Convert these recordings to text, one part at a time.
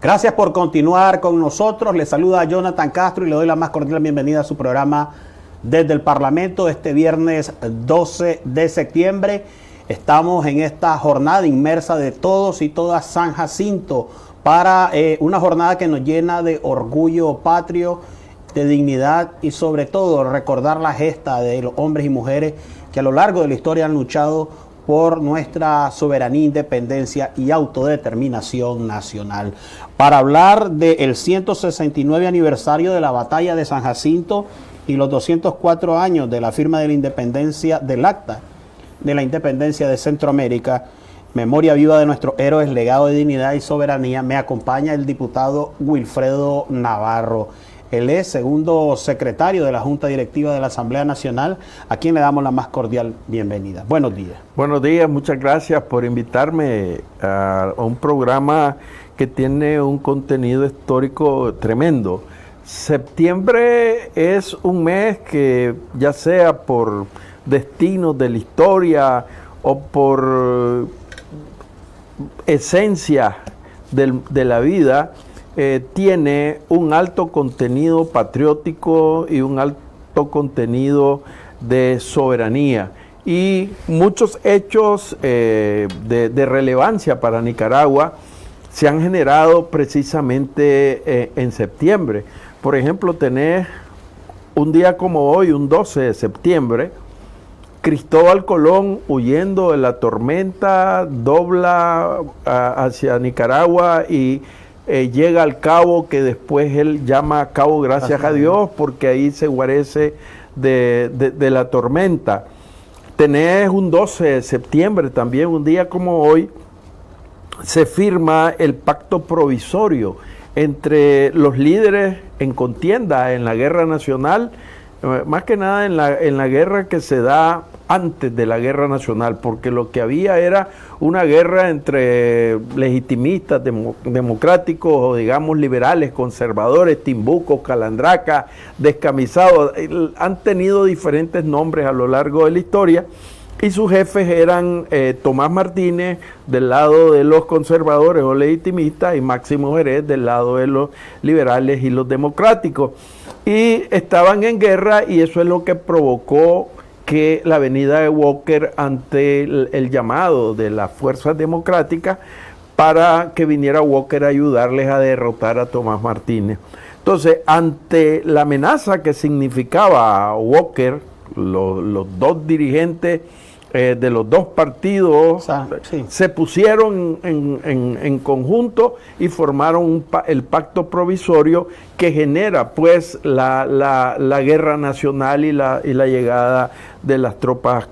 Gracias por continuar con nosotros. Le saluda Jonathan Castro y le doy la más cordial bienvenida a su programa Desde el Parlamento este viernes 12 de septiembre. Estamos en esta jornada inmersa de todos y todas San Jacinto para una jornada que nos llena de orgullo patrio, de dignidad y sobre todo recordar la gesta de los hombres y mujeres que a lo largo de la historia han luchado por nuestra soberanía, independencia y autodeterminación nacional. Para hablar del 169 aniversario de la batalla de San Jacinto y los 204 años de la firma de la independencia, del Acta de la Independencia de Centroamérica, memoria viva de nuestros héroes, legado de dignidad y soberanía, me acompaña el diputado Wilfredo Navarro. Él es segundo secretario de la Junta Directiva de la Asamblea Nacional, a quien le damos la más cordial bienvenida. Buenos días. Buenos días, muchas gracias por invitarme a un programa que tiene un contenido histórico tremendo. Septiembre es un mes que, ya sea por destinos de la historia o por esencia de la vida, tiene un alto contenido patriótico y un alto contenido de soberanía y muchos hechos de relevancia para Nicaragua se han generado precisamente en septiembre. Por ejemplo, tenés un día como hoy, un 12 de septiembre, Cristóbal Colón, huyendo de la tormenta, dobla hacia Nicaragua y llega al cabo que después él llama Cabo Gracias a Dios, porque ahí se guarece de la tormenta. Tenés un 12 de septiembre también, un día como hoy, se firma el pacto provisorio entre los líderes en contienda en la guerra nacional, más que nada en la guerra que se da antes de la guerra nacional, porque lo que había era una guerra entre legitimistas, democráticos o digamos liberales, conservadores, timbucos, calandracas, descamisados. Han tenido diferentes nombres a lo largo de la historia y sus jefes eran Tomás Martínez del lado de los conservadores o legitimistas y Máximo Jerez del lado de los liberales y los democráticos. Y estaban en guerra y eso es lo que provocó que la venida de Walker ante el llamado de las fuerzas democráticas para que viniera Walker a ayudarles a derrotar a Tomás Martínez. Entonces, ante la amenaza que significaba Walker, los dos dirigentes de los dos partidos se pusieron en conjunto y formaron el pacto provisorio que genera pues la guerra nacional y la llegada de las tropas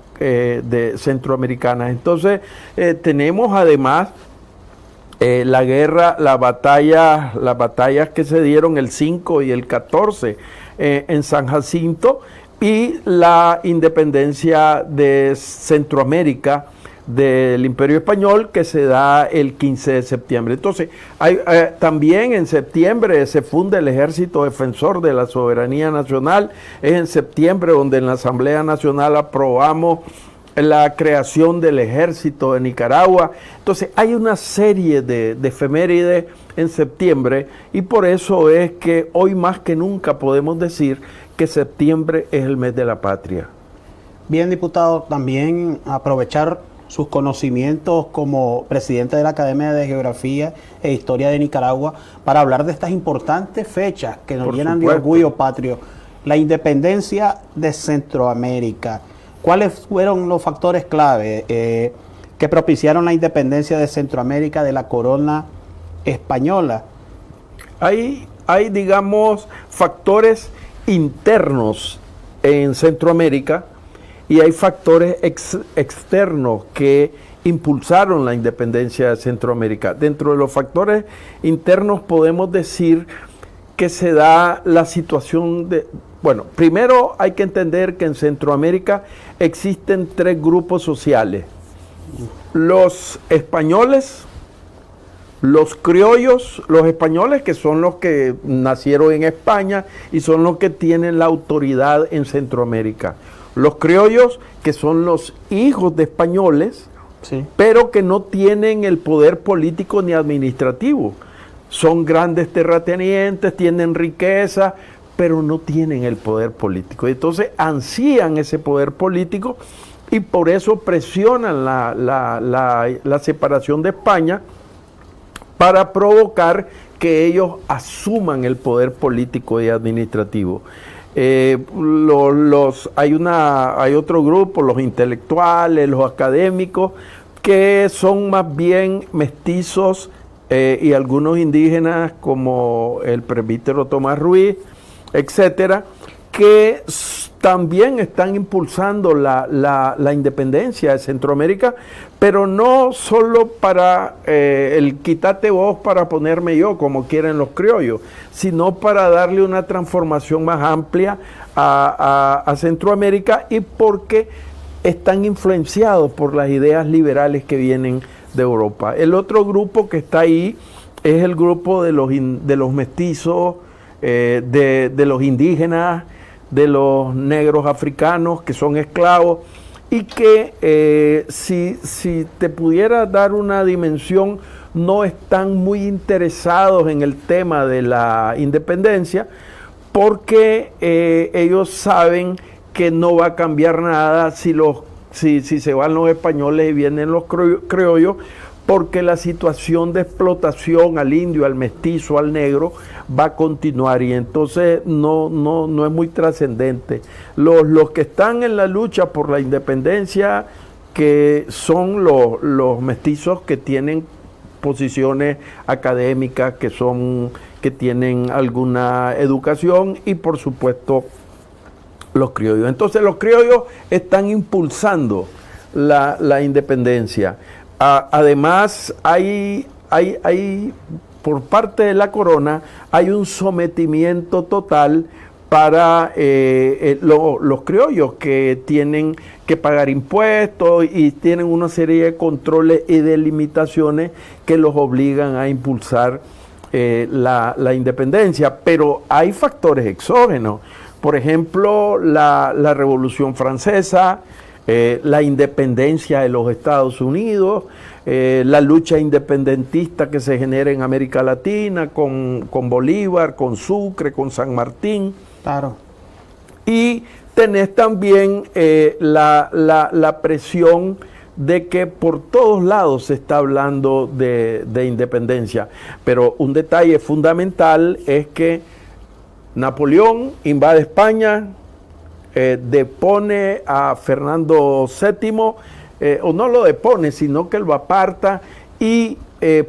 centroamericanas. Entonces tenemos además las batallas que se dieron el 5 y el 14 en San Jacinto, y la independencia de Centroamérica del Imperio Español que se da el 15 de septiembre. Entonces, también en septiembre se funda el Ejército Defensor de la Soberanía Nacional. Es en septiembre donde en la Asamblea Nacional aprobamos la creación del Ejército de Nicaragua. Entonces, hay una serie de efemérides en septiembre y por eso es que hoy más que nunca podemos decir que septiembre es el mes de la patria. Bien, diputado, también aprovechar sus conocimientos como presidente de la Academia de Geografía e Historia de Nicaragua para hablar de estas importantes fechas que nos llenan de orgullo patrio. La independencia de Centroamérica. ¿Cuáles fueron los factores clave que propiciaron la independencia de Centroamérica de la corona española? Hay digamos, factores internos en Centroamérica y hay factores externos que impulsaron la independencia de Centroamérica. Dentro de los factores internos podemos decir que se da la situación de... Bueno, primero hay que entender que en Centroamérica existen tres grupos sociales. Los españoles, los criollos, los españoles, que son los que nacieron en España y son los que tienen la autoridad en Centroamérica. Los criollos, que son los hijos de españoles, sí, pero que no tienen el poder político ni administrativo. son grandes terratenientes, tienen riqueza, pero no tienen el poder político. Entonces ansían ese poder político y por eso presionan la separación de España para provocar que ellos asuman el poder político y administrativo. Hay otro grupo, los intelectuales, los académicos, que son más bien mestizos y algunos indígenas como el presbítero Tomás Ruiz, etcétera, que también están impulsando la independencia de Centroamérica, pero no solo para el quítate vos para ponerme yo, como quieren los criollos, sino para darle una transformación más amplia a Centroamérica, y porque están influenciados por las ideas liberales que vienen de Europa. El otro grupo que está ahí es el grupo de los mestizos, de los indígenas, de los negros africanos que son esclavos, y que si te pudiera dar una dimensión, no están muy interesados en el tema de la independencia, porque ellos saben que no va a cambiar nada si se van los españoles y vienen los criollos, porque la situación de explotación al indio, al mestizo, al negro va a continuar, y entonces no es muy trascendente. Los que están en la lucha por la independencia, que son los mestizos que tienen posiciones académicas, que tienen alguna educación, y por supuesto los criollos. Entonces los criollos están impulsando la independencia. Además, hay por parte de la corona, hay un sometimiento total para los criollos, que tienen que pagar impuestos y tienen una serie de controles y de limitaciones que los obligan a impulsar la independencia. Pero hay factores exógenos, por ejemplo, la Revolución Francesa, la independencia de los Estados Unidos, la lucha independentista que se genera en América Latina con Bolívar, con Sucre, con San Martín. Claro. Y tenés también la presión de que por todos lados se está hablando de independencia. Pero un detalle fundamental es que Napoleón invade España, depone a Fernando VII, o no lo depone, sino que lo aparta, y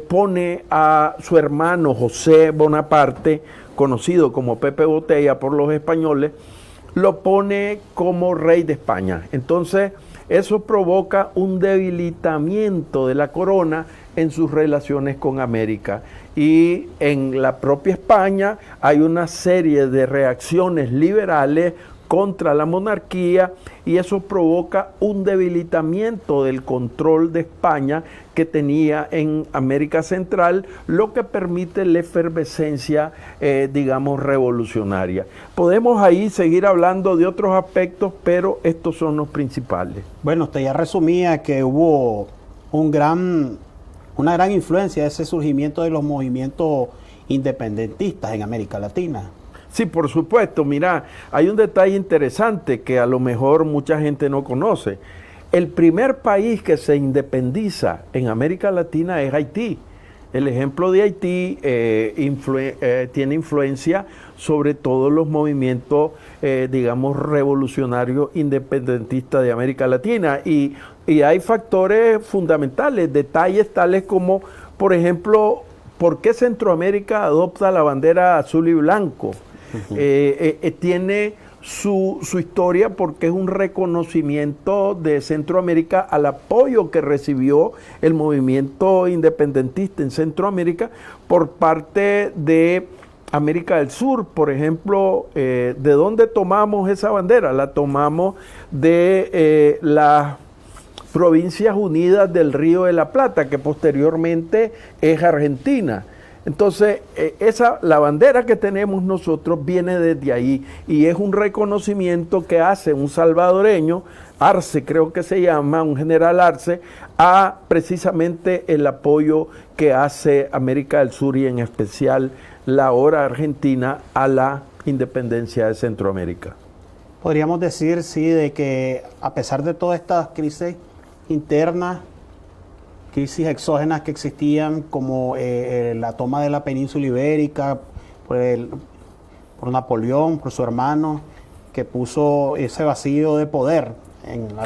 pone a su hermano José Bonaparte, conocido como Pepe Botella por los españoles, lo pone como rey de España. Entonces, eso provoca un debilitamiento de la corona en sus relaciones con América. Y en la propia España hay una serie de reacciones liberales contra la monarquía, y eso provoca un debilitamiento del control de España que tenía en América Central, lo que permite la efervescencia, digamos, revolucionaria. Podemos ahí seguir hablando de otros aspectos, pero estos son los principales. Bueno, usted ya resumía que hubo una gran influencia de ese surgimiento de los movimientos independentistas en América Latina. Sí, por supuesto. Mira, hay un detalle interesante que a lo mejor mucha gente no conoce. El primer país que se independiza en América Latina es Haití. El ejemplo de Haití tiene influencia sobre todos los movimientos, digamos, revolucionarios independentistas de América Latina. Y hay factores fundamentales, detalles tales como, por ejemplo, ¿por qué Centroamérica adopta la bandera azul y blanco? Tiene su historia, porque es un reconocimiento de Centroamérica al apoyo que recibió el movimiento independentista en Centroamérica por parte de América del Sur. Por ejemplo, ¿de dónde tomamos esa bandera? La tomamos de las Provincias Unidas del Río de la Plata, que posteriormente es Argentina. Entonces, la bandera que tenemos nosotros viene desde ahí y es un reconocimiento que hace un salvadoreño, Arce creo que se llama, un general Arce, a precisamente el apoyo que hace América del Sur y en especial la ahora Argentina a la independencia de Centroamérica. Podríamos decir, sí, de que a pesar de todas estas crisis internas, crisis exógenas que existían, como la toma de la península ibérica por Napoleón, por su hermano, que puso ese vacío de poder.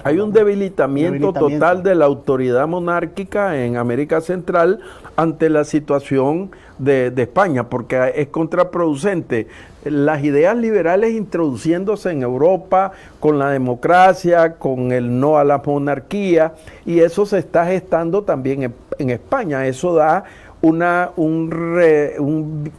Hay un debilitamiento total de la autoridad monárquica en América Central ante la situación de España, porque es contraproducente. Las ideas liberales introduciéndose en Europa con la democracia, con el no a la monarquía, y eso se está gestando también en España. Eso da un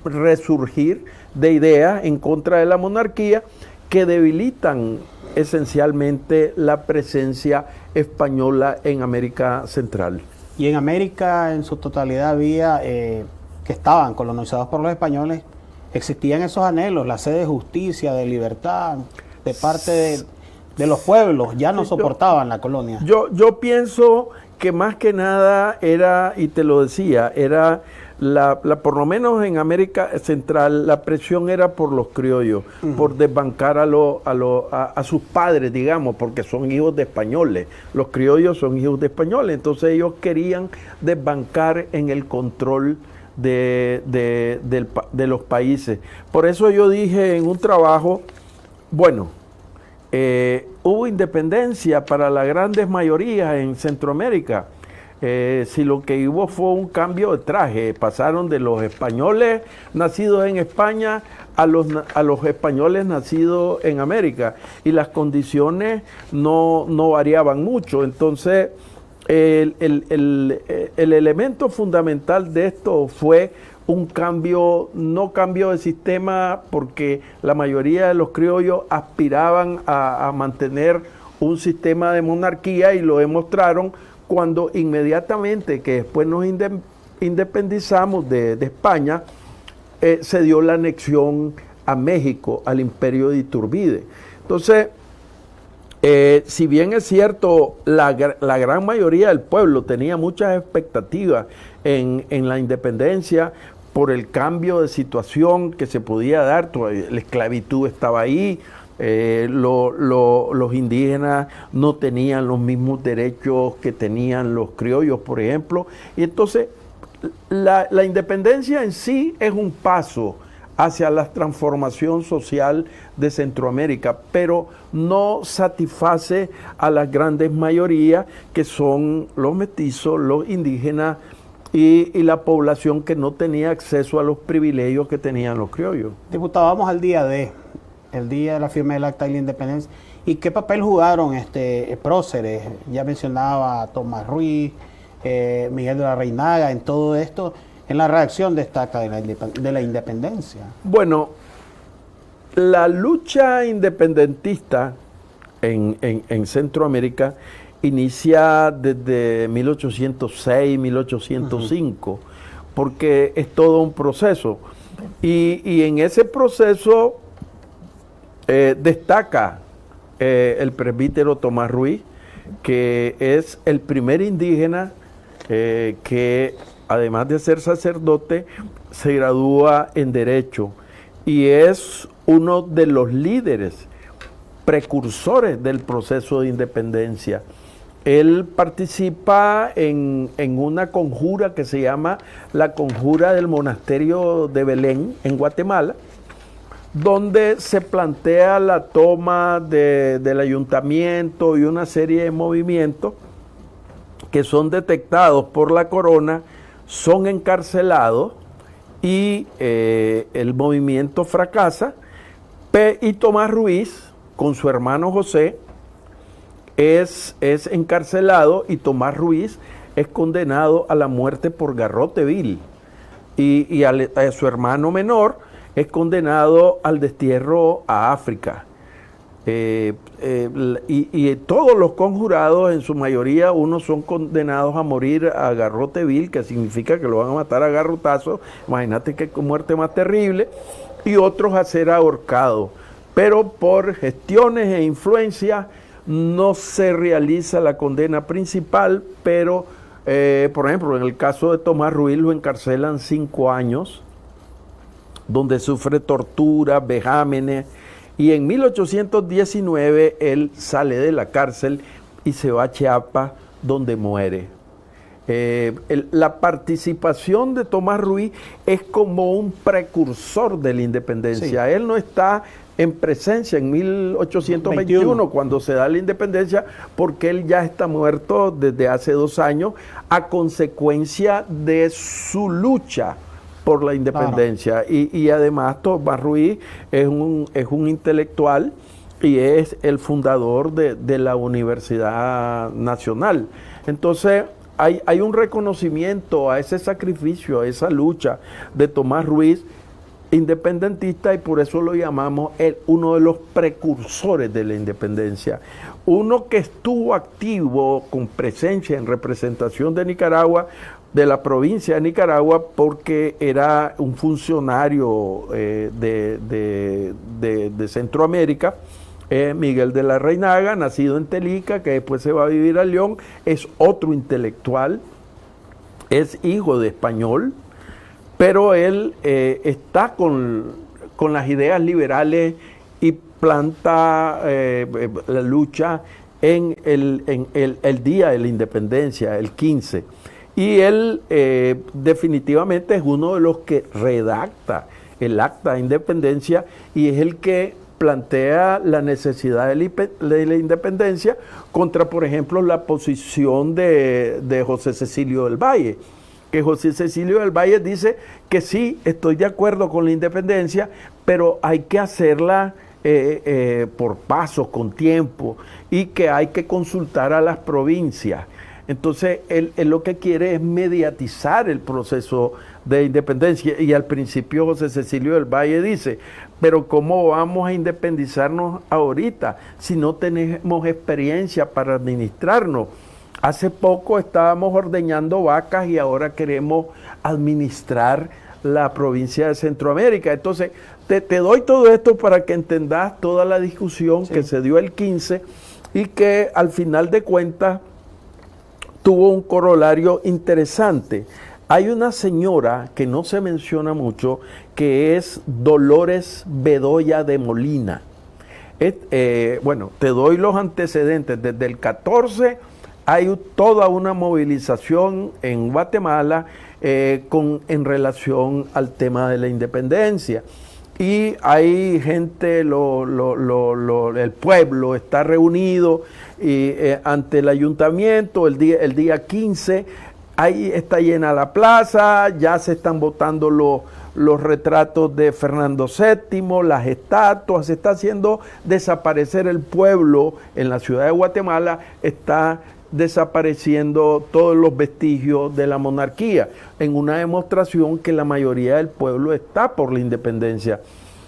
resurgir de ideas en contra de la monarquía que debilitan esencialmente la presencia española en América Central. Y en América en su totalidad había, que estaban colonizados por los españoles, existían esos anhelos, la sed de justicia, de libertad, de parte de los pueblos, ya no soportaban la colonia. Yo pienso que más que nada era, y te lo decía, era por lo menos en América Central, la presión era por los criollos, por desbancar a sus padres, digamos, porque son hijos de españoles. Los criollos son hijos de españoles, entonces ellos querían desbancar en el control de los países. Por eso yo dije en un trabajo, bueno, hubo independencia para las grandes mayorías en Centroamérica. Si lo que hubo fue un cambio de traje, pasaron de los españoles nacidos en España a los españoles nacidos en América, y las condiciones no variaban mucho. Entonces, el elemento fundamental de esto fue un no cambio de sistema, porque la mayoría de los criollos aspiraban a mantener un sistema de monarquía, y lo demostraron cuando inmediatamente que después nos independizamos de España, se dio la anexión a México, al imperio de Iturbide. Entonces, si bien es cierto, la gran mayoría del pueblo tenía muchas expectativas en la independencia por el cambio de situación que se podía dar, la esclavitud estaba ahí, los indígenas no tenían los mismos derechos que tenían los criollos, por ejemplo, y entonces la independencia en sí es un paso hacia la transformación social de Centroamérica, pero no satisface a las grandes mayorías, que son los mestizos, los indígenas y la población que no tenía acceso a los privilegios que tenían los criollos. Diputado, vamos al día el día de la firma del Acta de la Independencia. ¿Y qué papel jugaron próceres? Ya mencionaba a Tomás Ruiz, Miguel de la Reinaga, en todo esto, en la redacción de esta Acta de la Independencia. Bueno, la lucha independentista en Centroamérica inicia desde 1806, 1805, porque es todo un proceso. Y en ese proceso destaca el presbítero Tomás Ruiz, que es el primer indígena que, además de ser sacerdote, se gradúa en Derecho, y es uno de los líderes precursores del proceso de independencia. Él participa en una conjura que se llama la Conjura del Monasterio de Belén, en Guatemala, donde se plantea la toma del ayuntamiento y una serie de movimientos que son detectados por la corona, son encarcelados, y el movimiento fracasa, y Tomás Ruiz, con su hermano José, es encarcelado, y Tomás Ruiz es condenado a la muerte por garrote vil, y a su hermano menor es condenado al destierro a África. Y todos los conjurados, en su mayoría, unos son condenados a morir a garrote vil, que significa que lo van a matar a garrotazos, imagínate qué muerte más terrible, y otros a ser ahorcados. Pero por gestiones e influencias no se realiza la condena principal, pero, por ejemplo, en el caso de Tomás Ruiz lo encarcelan 5 años, donde sufre tortura, vejámenes, y en 1819 él sale de la cárcel y se va a Chiapas, donde muere. La participación de Tomás Ruiz es como un precursor de la independencia. Sí. Él no está en presencia en 1821, cuando se da la independencia, porque él ya está muerto desde hace 2 años a consecuencia de su lucha por la independencia. Claro. Y además Tomás Ruiz es un intelectual y es el fundador de la Universidad Nacional. Entonces hay un reconocimiento a ese sacrificio, a esa lucha de Tomás Ruiz, independentista, y por eso lo llamamos uno de los precursores de la independencia. Uno que estuvo activo con presencia en representación de Nicaragua, de la provincia de Nicaragua, porque era un funcionario de Centroamérica, Miguel de la Reinaga, nacido en Telica, que después se va a vivir a León, es otro intelectual, es hijo de español, pero él está con las ideas liberales y planta la lucha en el día de la independencia, el 15. Y él definitivamente es uno de los que redacta el acta de independencia y es el que plantea la necesidad de la independencia contra, por ejemplo, la posición de José Cecilio del Valle. Que José Cecilio del Valle dice que sí, estoy de acuerdo con la independencia, pero hay que hacerla por pasos, con tiempo, y que hay que consultar a las provincias. Entonces, él lo que quiere es mediatizar el proceso de independencia. Y al principio José Cecilio del Valle dice, pero ¿cómo vamos a independizarnos ahorita si no tenemos experiencia para administrarnos? Hace poco estábamos ordeñando vacas y ahora queremos administrar la provincia de Centroamérica. Entonces, te doy todo esto para que entendas toda la discusión que se dio el 15 y que al final de cuentas tuvo un corolario interesante. Hay una señora que no se menciona mucho, que es Dolores Bedoya de Molina. Bueno, te doy los antecedentes. Desde el 14 hay toda una movilización en Guatemala en relación al tema de la independencia. Y hay gente, el pueblo está reunido ante el ayuntamiento el día 15, ahí está llena la plaza, ya se están botando los retratos de Fernando VII, las estatuas, se está haciendo desaparecer el pueblo en la ciudad de Guatemala, está desapareciendo todos los vestigios de la monarquía, en una demostración que la mayoría del pueblo está por la independencia.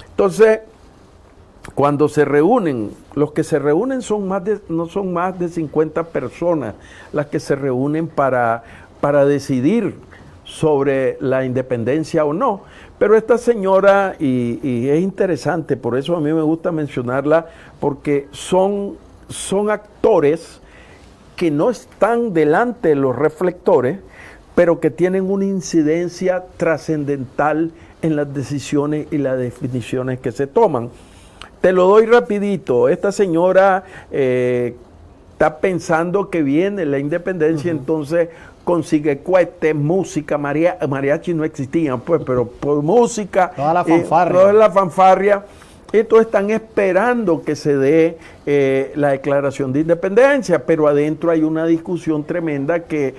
Entonces, cuando se reúnen, los que se reúnen no son más de 50 personas las que se reúnen para decidir sobre la independencia o no. Pero esta señora, y es interesante, por eso a mí me gusta mencionarla, porque son actores que no están delante de los reflectores, pero que tienen una incidencia trascendental en las decisiones y las definiciones que se toman. Te lo doy rapidito. Esta señora está pensando que viene la independencia, entonces consigue cohetes, música, mariachi no existían, pues, pero por música, toda la fanfarria. Entonces están esperando que se dé la declaración de independencia, pero adentro hay una discusión tremenda que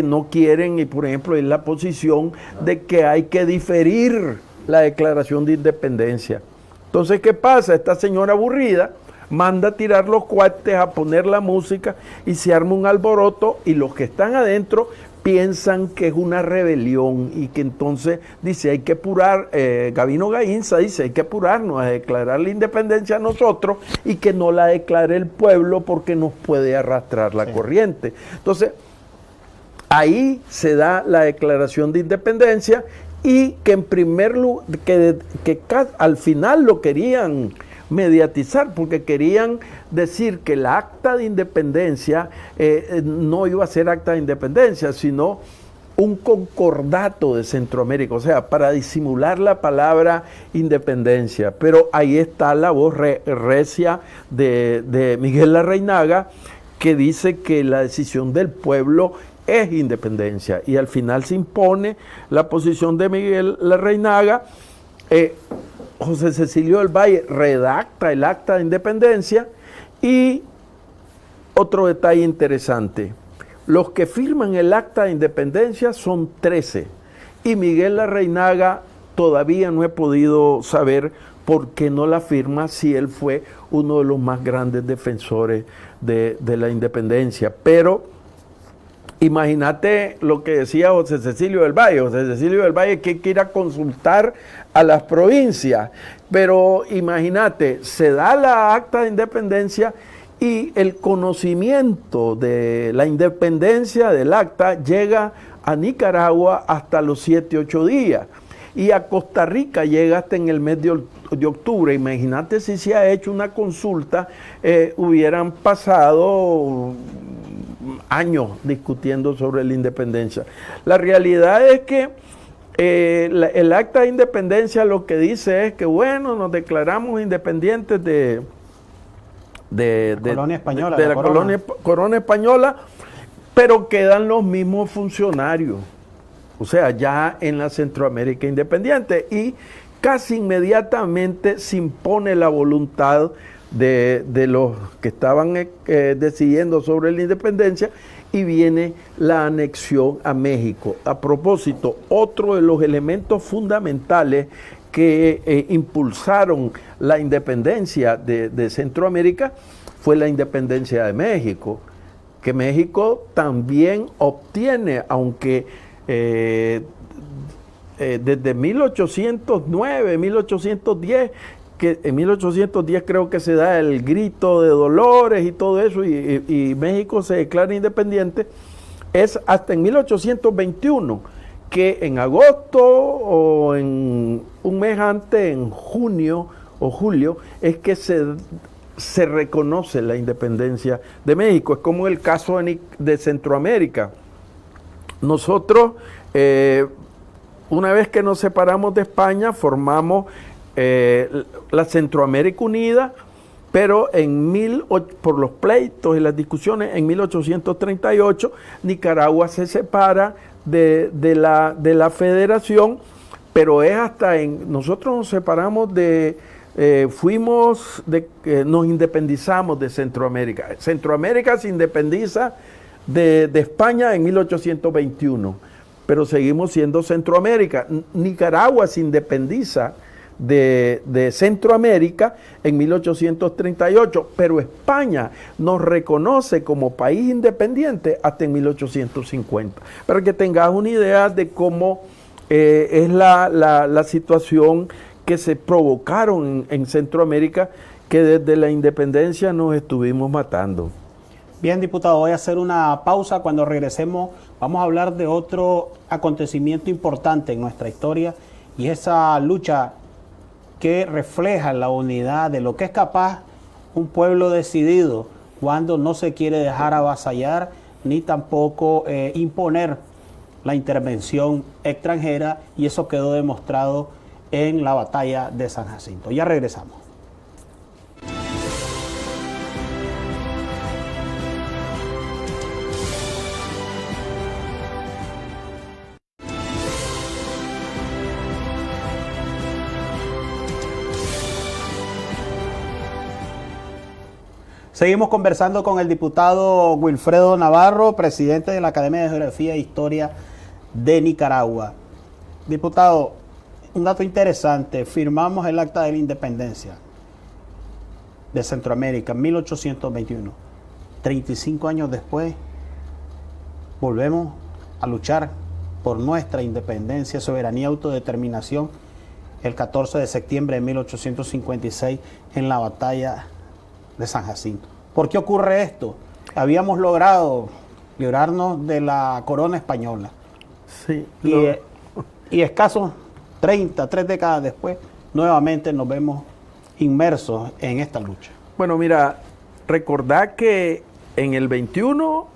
no quieren, y por ejemplo es la posición de que hay que diferir la declaración de independencia. Entonces, ¿qué pasa? Esta señora aburrida manda a tirar los cohetes, a poner la música y se arma un alboroto y los que están adentro piensan que es una rebelión y que entonces dice hay que apurar, Gabino Gainza dice hay que apurarnos a declarar la independencia a nosotros y que no la declare el pueblo porque nos puede arrastrar la corriente. Entonces, ahí se da la declaración de independencia y que en primer lugar, que al final lo querían mediatizar porque querían decir que el acta de independencia no iba a ser acta de independencia, sino un concordato de Centroamérica, o sea, para disimular la palabra independencia. Pero ahí está la voz recia de Miguel Larrainaga, que dice que la decisión del pueblo es independencia, y al final se impone la posición de Miguel Larrainaga. José Cecilio del Valle redacta el acta de independencia. Y otro detalle interesante, los que firman el acta de independencia son 13, y Miguel Larrainaga todavía no he podido saber por qué no la firma, si él fue uno de los más grandes defensores de la independencia. Pero imagínate lo que decía José Cecilio del Valle. José Cecilio del Valle que ir a consultar a las provincias, pero imagínate, se da la acta de independencia y el conocimiento de la independencia del acta llega a Nicaragua hasta los 7-8 días, y a Costa Rica llega hasta en el mes de octubre. Imagínate si se ha hecho una consulta, hubieran pasado años discutiendo sobre la independencia. La realidad es que el acta de independencia lo que dice es que, bueno, nos declaramos independientes de la colonia española, pero quedan los mismos funcionarios, o sea, ya en la Centroamérica independiente, y casi inmediatamente se impone la voluntad de los que estaban decidiendo sobre la independencia, y viene la anexión a México. A propósito, otro de los elementos fundamentales que impulsaron la independencia de Centroamérica fue la independencia de México, que México también obtiene, aunque desde 1809, 1810, que en 1810 creo que se da el grito de Dolores y todo eso, y México se declara independiente, es hasta en 1821, que en agosto o en un mes antes, en junio o julio, es que se reconoce la independencia de México. Es como el caso de Centroamérica. Nosotros, una vez que nos separamos de España, formamos la Centroamérica Unida, pero por los pleitos y las discusiones, en 1838 Nicaragua se separa de la federación, pero es nosotros nos separamos nos independizamos de Centroamérica. Centroamérica se independiza de España en 1821, pero seguimos siendo Centroamérica. Nicaragua se independiza de Centroamérica en 1838, pero España nos reconoce como país independiente hasta en 1850. Para que tengas una idea de cómo es la situación que se provocaron en Centroamérica, que desde la independencia nos estuvimos matando. Bien, diputado, voy a hacer una pausa. Cuando regresemos vamos a hablar de otro acontecimiento importante en nuestra historia, y esa lucha que refleja la unidad de lo que es capaz un pueblo decidido cuando no se quiere dejar avasallar ni tampoco imponer la intervención extranjera, y eso quedó demostrado en la batalla de San Jacinto. Ya regresamos. Seguimos conversando con el diputado Wilfredo Navarro, presidente de la Academia de Geografía e Historia de Nicaragua. Diputado, un dato interesante: firmamos el Acta de la Independencia de Centroamérica en 1821. 35 años después, volvemos a luchar por nuestra independencia, soberanía y autodeterminación el 14 de septiembre de 1856 en la batalla de San Jacinto. ¿Por qué ocurre esto? Habíamos logrado librarnos de la corona española. Sí, y escasos 3 décadas después, nuevamente nos vemos inmersos en esta lucha. Bueno, mira, recordad que en el 21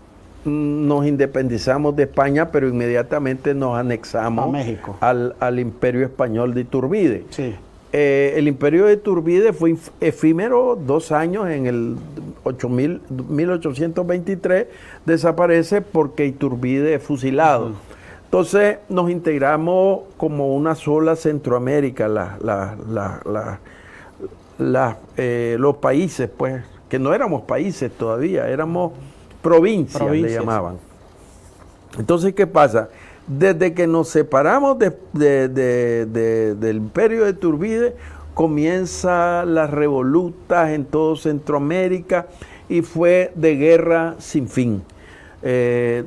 nos independizamos de España, pero inmediatamente nos anexamos a México, al Imperio Español de Iturbide. Sí. El Imperio de Iturbide fue efímero 2 años, en el 1823 desaparece porque Iturbide es fusilado. Entonces nos integramos como una sola Centroamérica, los países, pues, que no éramos países todavía, éramos provincias, le llamaban. Entonces, ¿qué pasa? Desde que nos separamos del Imperio de Iturbide, comienza las revolutas en todo Centroamérica y fue de guerra sin fin.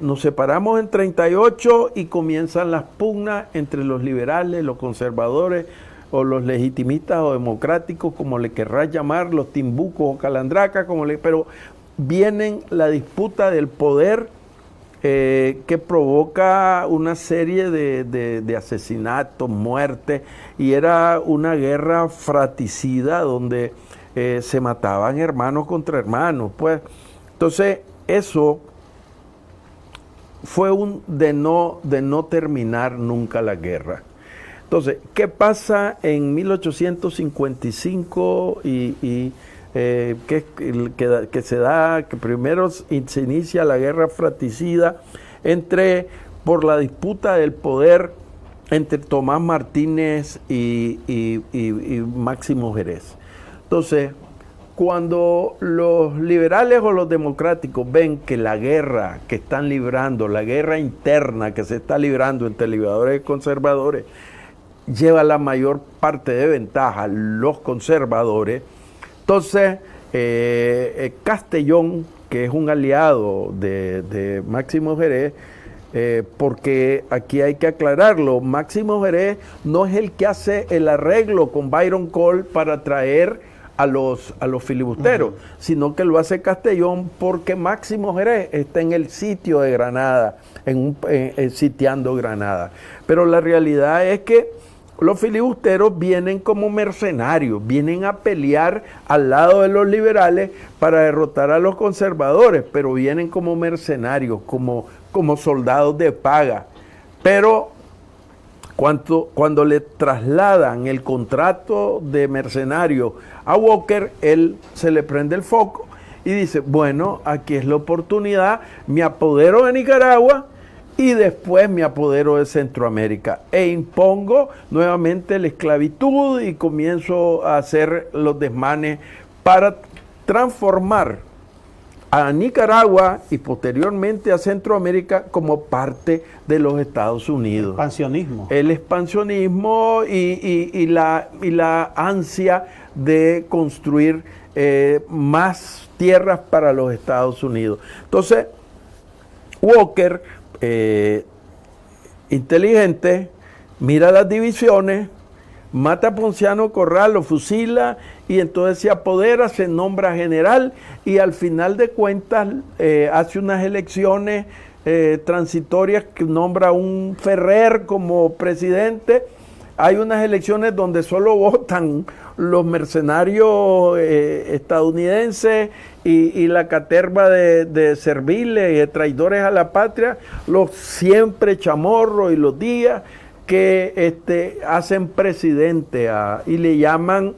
Nos separamos en 38 y comienzan las pugnas entre los liberales, los conservadores, o los legitimistas o democráticos, como le querrás llamar, los timbucos o calandracas, pero vienen la disputa del poder que provoca una serie de asesinatos, muertes, y era una guerra fratricida donde se mataban hermanos contra hermanos, pues. Entonces, eso fue de no terminar nunca la guerra. Entonces, ¿qué pasa en 1855 que primero se inicia la guerra fratricida por la disputa del poder entre Tomás Martínez y Máximo Jerez? Entonces, cuando los liberales o los democráticos ven que la guerra que están librando, la guerra interna que se está librando entre liberadores y conservadores, lleva la mayor parte de ventaja los conservadores, entonces Castellón, que es un aliado de Máximo Jerez, porque aquí hay que aclararlo, Máximo Jerez no es el que hace el arreglo con Byron Cole para traer a los filibusteros, sino que lo hace Castellón, porque Máximo Jerez está en el sitio de Granada, sitiando Granada. Pero la realidad es que los filibusteros vienen como mercenarios, vienen a pelear al lado de los liberales para derrotar a los conservadores, pero vienen como mercenarios, como soldados de paga. Pero cuando le trasladan el contrato de mercenario a Walker, él se le prende el foco y dice, bueno, aquí es la oportunidad, me apodero de Nicaragua y después me apodero de Centroamérica e impongo nuevamente la esclavitud y comienzo a hacer los desmanes para transformar a Nicaragua y posteriormente a Centroamérica como parte de los Estados Unidos. Expansionismo. El expansionismo y la ansia de construir más tierras para los Estados Unidos. Entonces, Walker, inteligente, mira las divisiones, mata a Ponciano Corral, lo fusila y entonces se apodera, se nombra general y al final de cuentas hace unas elecciones transitorias que nombra un Ferrer como presidente. Hay unas elecciones donde solo votan los mercenarios estadounidenses y la caterva de serviles y de traidores a la patria, los siempre Chamorro y los Díaz, que hacen presidente y le llaman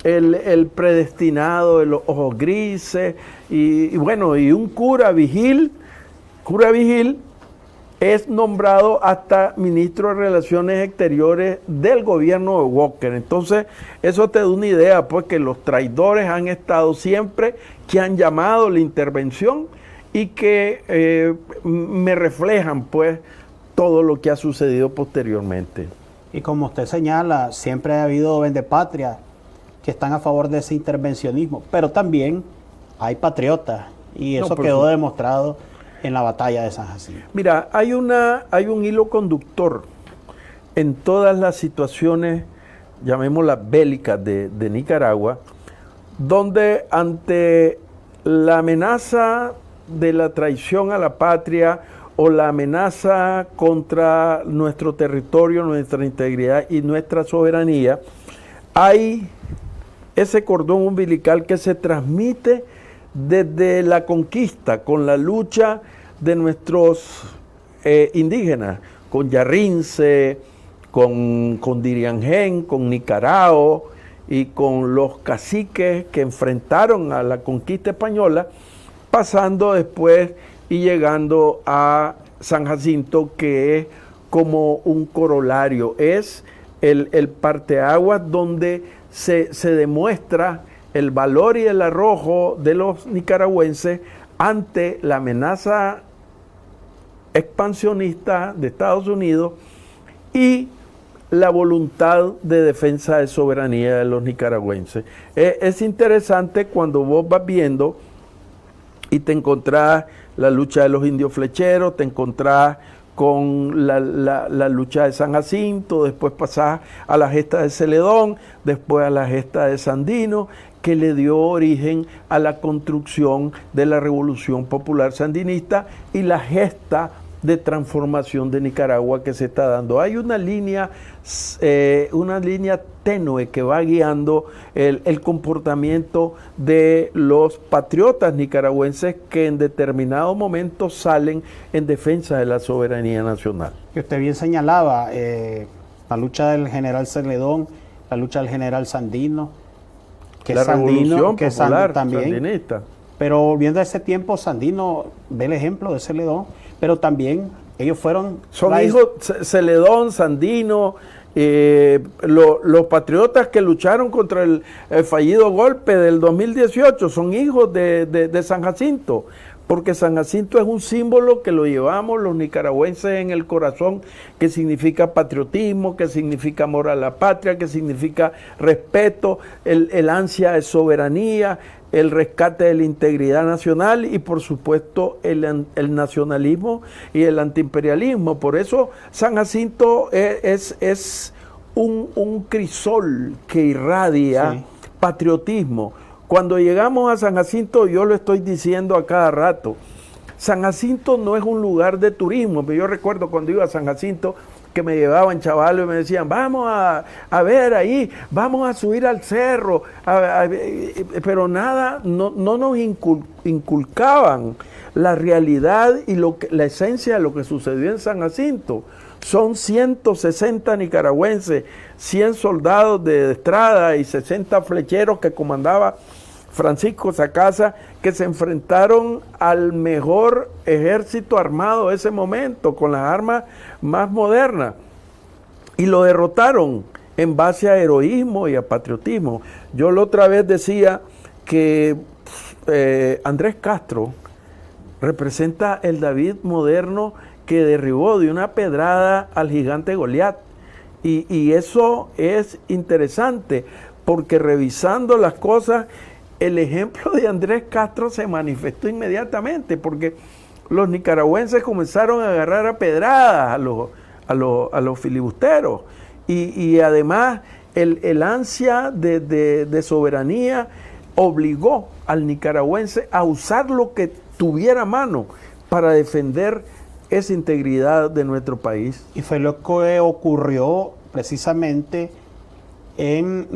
el predestinado de los ojos grises, y bueno, y un cura vigil es nombrado hasta ministro de Relaciones Exteriores del gobierno de Walker. Entonces, eso te da una idea, pues, que los traidores han estado siempre, que han llamado la intervención y que me reflejan, pues, todo lo que ha sucedido posteriormente. Y como usted señala, siempre ha habido vendepatrias que están a favor de ese intervencionismo, pero también hay patriotas, y eso quedó demostrado en la batalla de San Jacinto? Mira, hay un hilo conductor en todas las situaciones, llamémoslas bélicas de Nicaragua, donde ante la amenaza de la traición a la patria o la amenaza contra nuestro territorio, nuestra integridad y nuestra soberanía, hay ese cordón umbilical que se transmite desde la conquista, con la lucha de nuestros indígenas, con Yarrince, con Diriangén, con Nicarao y con los caciques que enfrentaron a la conquista española, pasando después y llegando a San Jacinto, que es como un corolario, es el parteaguas donde se demuestra el valor y el arrojo de los nicaragüenses ante la amenaza expansionista de Estados Unidos y la voluntad de defensa de soberanía de los nicaragüenses. Es interesante cuando vos vas viendo y te encontrás la lucha de los indios flecheros, te encontrás con la lucha de San Jacinto, después pasás a la gesta de Celedón, después a la gesta de Sandino, que le dio origen a la construcción de la Revolución Popular Sandinista y la gesta de transformación de Nicaragua que se está dando. Hay una línea tenue que va guiando el comportamiento de los patriotas nicaragüenses que en determinados momentos salen en defensa de la soberanía nacional. Que usted bien señalaba, la lucha del general Celedón, la lucha del general Sandino, que la Revolución que Popular también, Sandinista. Pero volviendo a ese tiempo, Sandino ve el ejemplo de Celedón, pero también ellos fueron... Son hijos, Celedón, Sandino, los patriotas que lucharon contra el fallido golpe del 2018 son hijos de San Jacinto, porque San Jacinto es un símbolo que lo llevamos los nicaragüenses en el corazón, que significa patriotismo, que significa amor a la patria, que significa respeto, el ansia de soberanía, el rescate de la integridad nacional y por supuesto el nacionalismo y el antiimperialismo. Por eso San Jacinto es un crisol que irradia patriotismo. Cuando llegamos a San Jacinto, yo lo estoy diciendo a cada rato, San Jacinto no es un lugar de turismo, pero yo recuerdo cuando iba a San Jacinto que me llevaban chavalos y me decían, vamos a ver ahí, vamos a subir al cerro, pero nada, no nos inculcaban la realidad y la esencia de lo que sucedió en San Jacinto. Son 160 nicaragüenses, 100 soldados de Estrada y 60 flecheros que comandaba Francisco Sacasa, que se enfrentaron al mejor ejército armado de ese momento, con las armas más modernas, y lo derrotaron en base a heroísmo y a patriotismo. Yo la otra vez decía que Andrés Castro representa el David moderno que derribó de una pedrada al gigante Goliat, y eso es interesante, porque revisando las cosas, el ejemplo de Andrés Castro se manifestó inmediatamente, porque los nicaragüenses comenzaron a agarrar a pedradas a los filibusteros, y además el ansia de soberanía obligó al nicaragüense a usar lo que tuviera a mano para defender esa integridad de nuestro país. Y fue lo que ocurrió precisamente en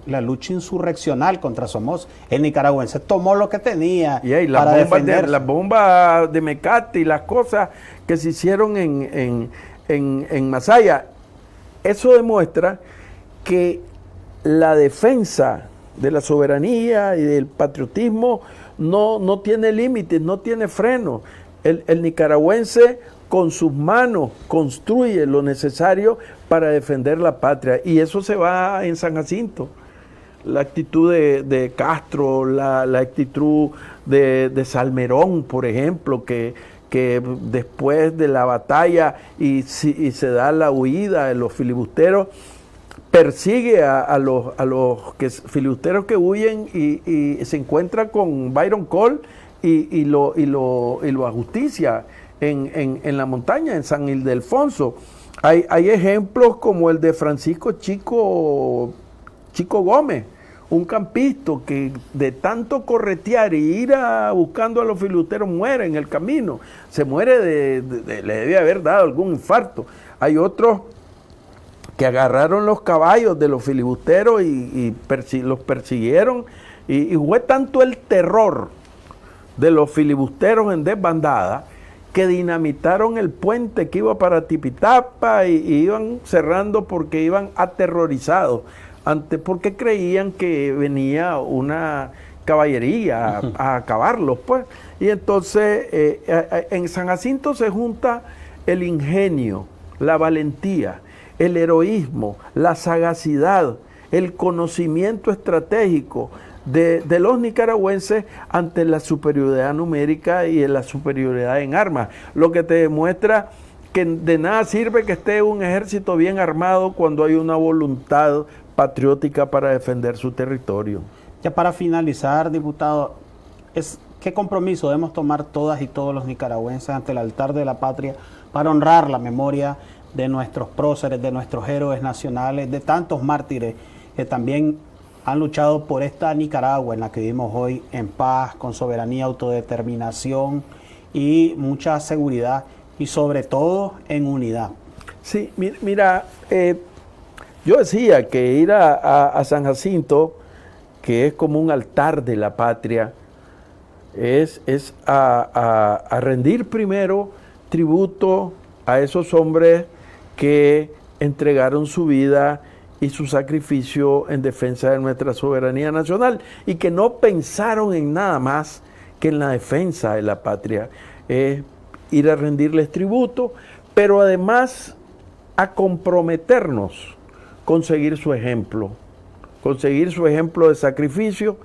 la lucha insurreccional contra Somoza. El nicaragüense tomó lo que tenía para defenderse. Las bombas de Mecate y las cosas que se hicieron en Masaya. Eso demuestra que la defensa de la soberanía y del patriotismo no tiene límites, no tiene freno. El nicaragüense con sus manos construye lo necesario para defender la patria, y eso se va en San Jacinto. La actitud de Castro, la actitud de Salmerón, por ejemplo, que después de la batalla y se da la huida de los filibusteros, persigue a los filibusteros que huyen y se encuentra con Byron Cole lo ajusticia en la montaña, en San Ildefonso. Hay ejemplos como el de Francisco Chico Gómez, un campista que de tanto corretear y ir buscando a los filibusteros muere en el camino, se muere le debe haber dado algún infarto. Hay otros que agarraron los caballos de los filibusteros y los persiguieron, y fue tanto el terror de los filibusteros en desbandada que dinamitaron el puente que iba para Tipitapa y iban cerrando porque iban aterrorizados, porque creían que venía una caballería a acabarlos, pues. Y entonces en San Jacinto se junta el ingenio, la valentía, el heroísmo, la sagacidad, el conocimiento estratégico de los nicaragüenses ante la superioridad numérica y la superioridad en armas, lo que te demuestra que de nada sirve que esté un ejército bien armado cuando hay una voluntad patriótica para defender su territorio. Ya para finalizar, diputado, ¿qué compromiso debemos tomar todas y todos los nicaragüenses ante el altar de la patria para honrar la memoria de nuestros próceres, de nuestros héroes nacionales, de tantos mártires que también han luchado por esta Nicaragua en la que vivimos hoy en paz, con soberanía, autodeterminación y mucha seguridad y sobre todo en unidad? Sí, mira, yo decía que ir a San Jacinto, que es como un altar de la patria, es a rendir primero tributo a esos hombres que entregaron su vida y su sacrificio en defensa de nuestra soberanía nacional y que no pensaron en nada más que en la defensa de la patria. Ir a rendirles tributo, pero además a comprometernos con seguir su ejemplo de sacrificio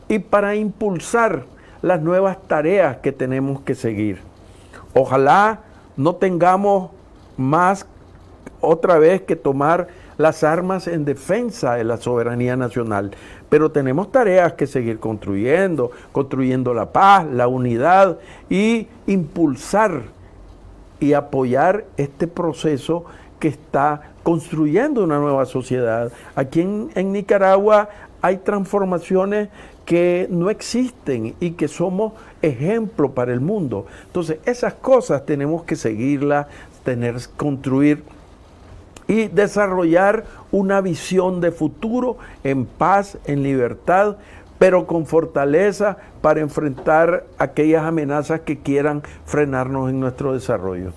y para impulsar las nuevas tareas que tenemos que seguir. Ojalá no tengamos más otra vez que tomar las armas en defensa de la soberanía nacional, pero tenemos tareas que seguir construyendo la paz, la unidad y impulsar y apoyar este proceso que está construyendo una nueva sociedad. Aquí en Nicaragua hay transformaciones que no existen y que somos ejemplo para el mundo. Entonces, esas cosas tenemos que seguirlas, construir y desarrollar una visión de futuro en paz, en libertad, pero con fortaleza para enfrentar aquellas amenazas que quieran frenarnos en nuestro desarrollo.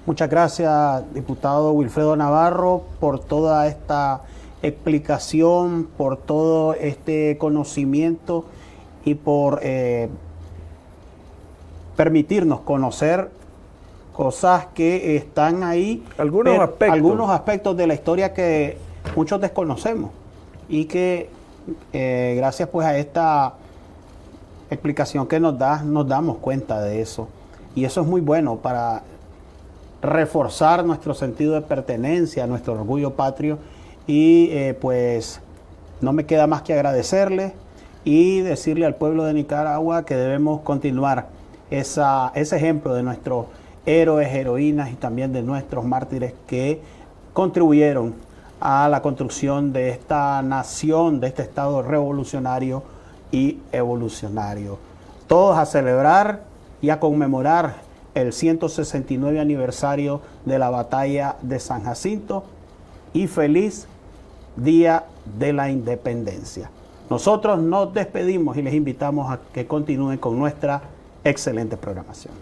Muchas gracias, diputado Wilfredo Navarro, por toda esta explicación, por todo este conocimiento y por permitirnos conocer cosas que están ahí, algunos aspectos de la historia que muchos desconocemos y que gracias pues a esta explicación que nos damos cuenta de eso, y eso es muy bueno para reforzar nuestro sentido de pertenencia, nuestro orgullo patrio, y pues no me queda más que agradecerle y decirle al pueblo de Nicaragua que debemos continuar ese ejemplo de nuestros héroes, heroínas y también de nuestros mártires que contribuyeron a la construcción de esta nación, de este Estado revolucionario y evolucionario. Todos a celebrar y a conmemorar el 169 aniversario de la batalla de San Jacinto y feliz Día de la Independencia. Nosotros nos despedimos y les invitamos a que continúen con nuestra excelente programación.